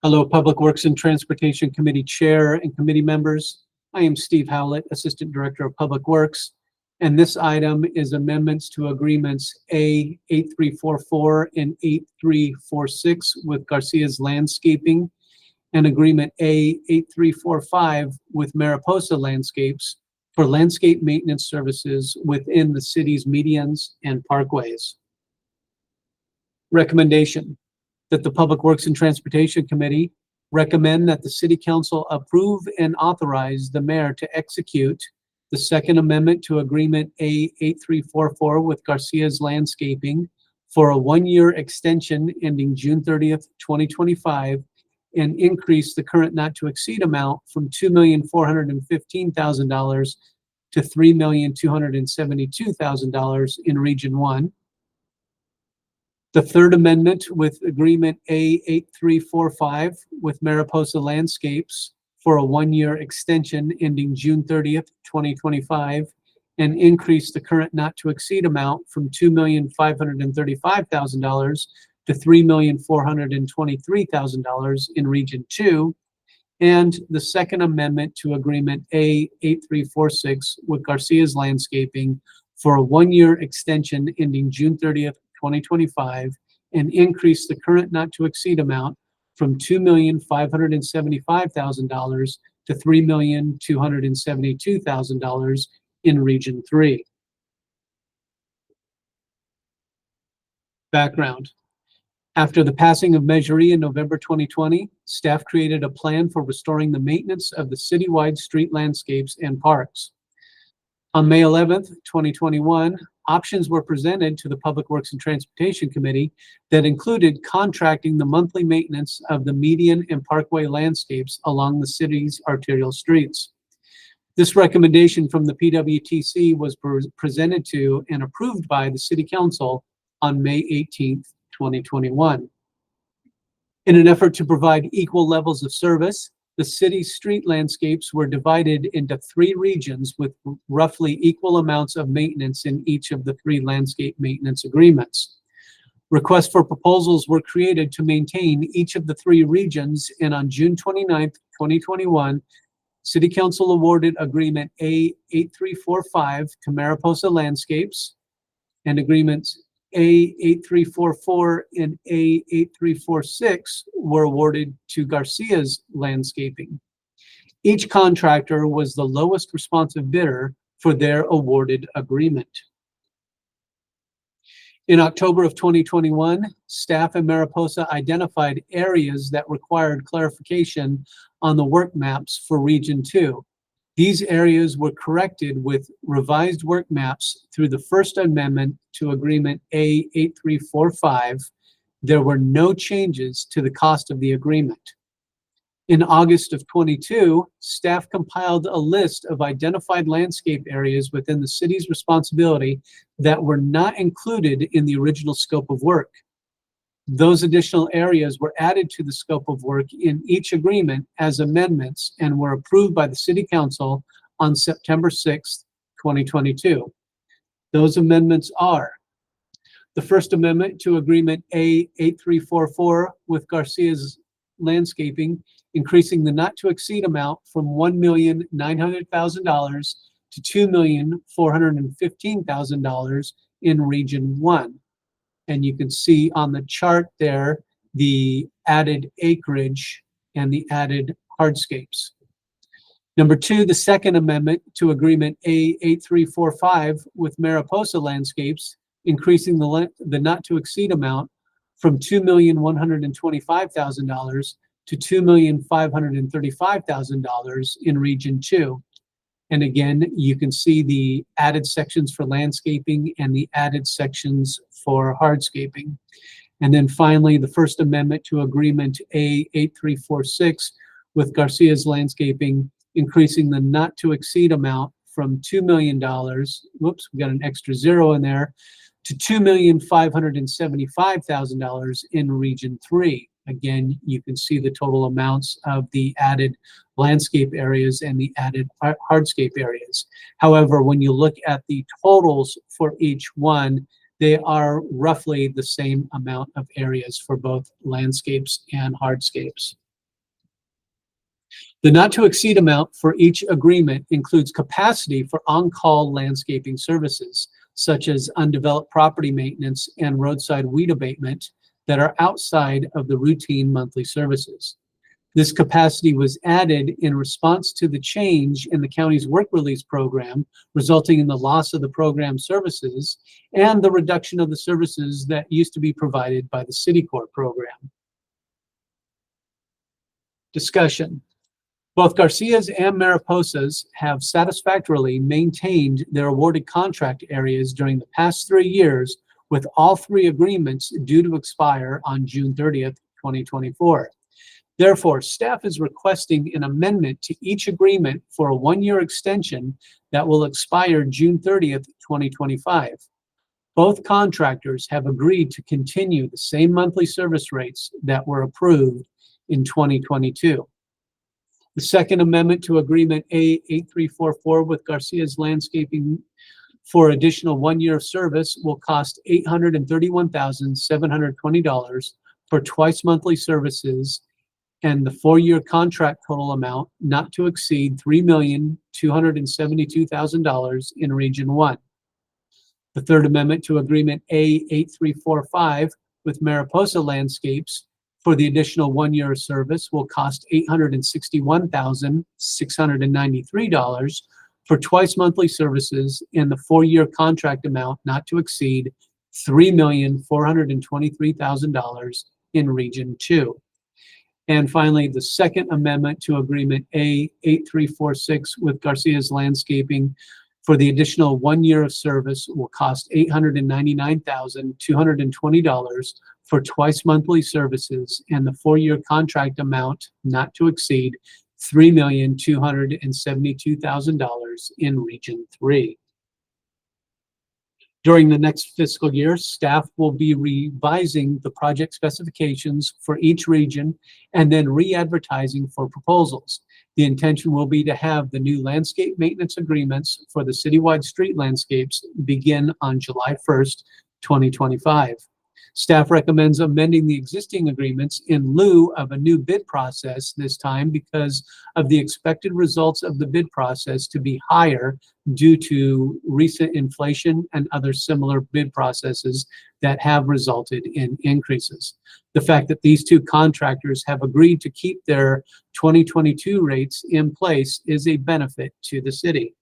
Hello, Public Works and Transportation Committee Chair and committee members. I am Steve Howlett, Assistant Director of Public Works, and this item is amendments to agreements A 8344 and 8346 with Garcia's Landscaping and agreement A 8345 with Mariposa Landscapes for landscape maintenance services within the city's medians and parkways. Recommendation that the Public Works and Transportation Committee recommend that the City Council approve and authorize the mayor to execute the Second Amendment to Agreement A 8344 with Garcia's Landscaping for a one-year extension ending June 30th, 2025, and increase the current not-to-exceed amount from $2,415,000 to $3,272,000 in Region 1. The Third Amendment with Agreement A 8345 with Mariposa Landscapes for a one-year extension ending June 30th, 2025, and increase the current not-to-exceed amount from $2,535,000 to $3,423,000 in Region 2. And the Second Amendment to Agreement A 8346 with Garcia's Landscaping for a one-year extension ending June 30th, 2025, and increase the current not-to-exceed amount from $2,575,000 to $3,272,000 in Region 3. Background. After the passing of Measure E in November 2020, staff created a plan for restoring the maintenance of the citywide street landscapes and parks. On May 11th, 2021, options were presented to the Public Works and Transportation Committee that included contracting the monthly maintenance of the median and parkway landscapes along the city's arterial streets. This recommendation from the PWTC was presented to and approved by the City Council on May 18th, 2021. In an effort to provide equal levels of service, the city's street landscapes were divided into 3 regions with roughly equal amounts of maintenance in each of the 3 landscape maintenance agreements. Requests for proposals were created to maintain each of the 3 regions, and on June 29th, 2021, City Council awarded Agreement A 8345 to Mariposa Landscapes, and Agreements A 8344 and A 8346 were awarded to Garcia's Landscaping. Each contractor was the lowest responsive bidder for their awarded agreement. In October of 2021, staff in Mariposa identified areas that required clarification on the work maps for Region 2. These areas were corrected with revised work maps through the First Amendment to Agreement A 8345. There were no changes to the cost of the agreement. In August of 22, staff compiled a list of identified landscape areas within the city's responsibility that were not included in the original scope of work. Those additional areas were added to the scope of work in each agreement as amendments and were approved by the City Council on September 6th, 2022. Those amendments are the First Amendment to Agreement A 8344 with Garcia's Landscaping, increasing the not-to-exceed amount from $1,900,000 to $2,415,000 in Region 1. And you can see on the chart there the added acreage and the added hardscapes. Number 2, the Second Amendment to Agreement A 8345 with Mariposa Landscapes, increasing the not-to-exceed amount from $2,125,000 to $2,535,000 in Region 2. And again, you can see the added sections for landscaping and the added sections for hardscaping. And then finally, the First Amendment to Agreement A 8346 with Garcia's Landscaping, increasing the not-to-exceed amount from $2 million, whoops, we got an extra zero in there, to $2,575,000 in Region 3. Again, you can see the total amounts of the added landscape areas and the added hardscape areas. However, when you look at the totals for each one, they are roughly the same amount of areas for both landscapes and hardscapes. The not to exceed amount for each agreement includes capacity for on-call landscaping services, such as undeveloped property maintenance and roadside weed abatement that are outside of the routine monthly services. This capacity was added in response to the change in the county's work release program, resulting in the loss of the program services and the reduction of the services that used to be provided by the City Corps program. Discussion. Both Garcia's and Mariposa's have satisfactorily maintained their awarded contract areas during the past 3 years, with all 3 agreements due to expire on June 30th, 2024. Therefore, staff is requesting an amendment to each agreement for a 1-year extension that will expire June 30th, 2025. Both contractors have agreed to continue the same monthly service rates that were approved in 2022. The second amendment to Agreement A8344 with Garcia's Landscaping for additional 1 year of service will cost $831,720 for twice monthly services, and the 4-year contract total amount not to exceed $3,272,000 in Region 1. The third amendment to Agreement A8345 with Mariposa Landscapes for the additional 1 year of service will cost $861,693 for twice monthly services, and the 4-year contract amount not to exceed $3,423,000 in Region 2. And finally, the second amendment to Agreement A8346 with Garcia's Landscaping for the additional 1 year of service will cost $899,220 for twice monthly services, and the 4-year contract amount not to exceed $3,272,000 in Region 3. During the next fiscal year, staff will be revising the project specifications for each region and then re-advertising for proposals. The intention will be to have the new landscape maintenance agreements for the citywide street landscapes begin on July 1st, 2025. Staff recommends amending the existing agreements in lieu of a new bid process this time because of the expected results of the bid process to be higher due to recent inflation and other similar bid processes that have resulted in increases. The fact that these 2 contractors have agreed to keep their 2022 rates in place is a benefit to the city.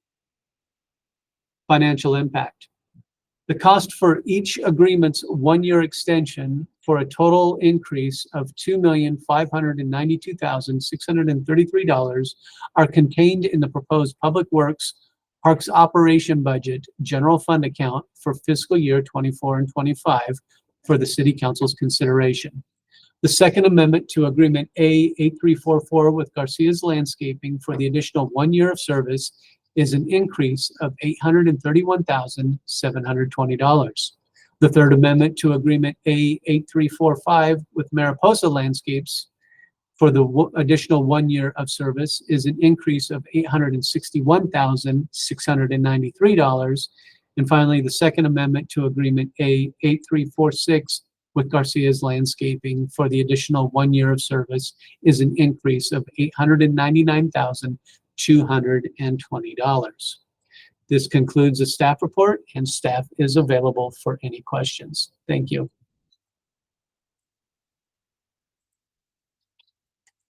Financial impact. The cost for each agreement's 1-year extension for a total increase of $2,592,633 are contained in the proposed Public Works Parks Operation Budget General Fund account for fiscal year 24 and 25 for the City Council's consideration. The second amendment to Agreement A8344 with Garcia's Landscaping for the additional 1 year of service is an increase of $831,720. The third amendment to Agreement A8345 with Mariposa Landscapes for the additional 1 year of service is an increase of $861,693. And finally, the second amendment to Agreement A8346 with Garcia's Landscaping for the additional 1 year of service is an increase of $899,220. This concludes the staff report, and staff is available for any questions. Thank you.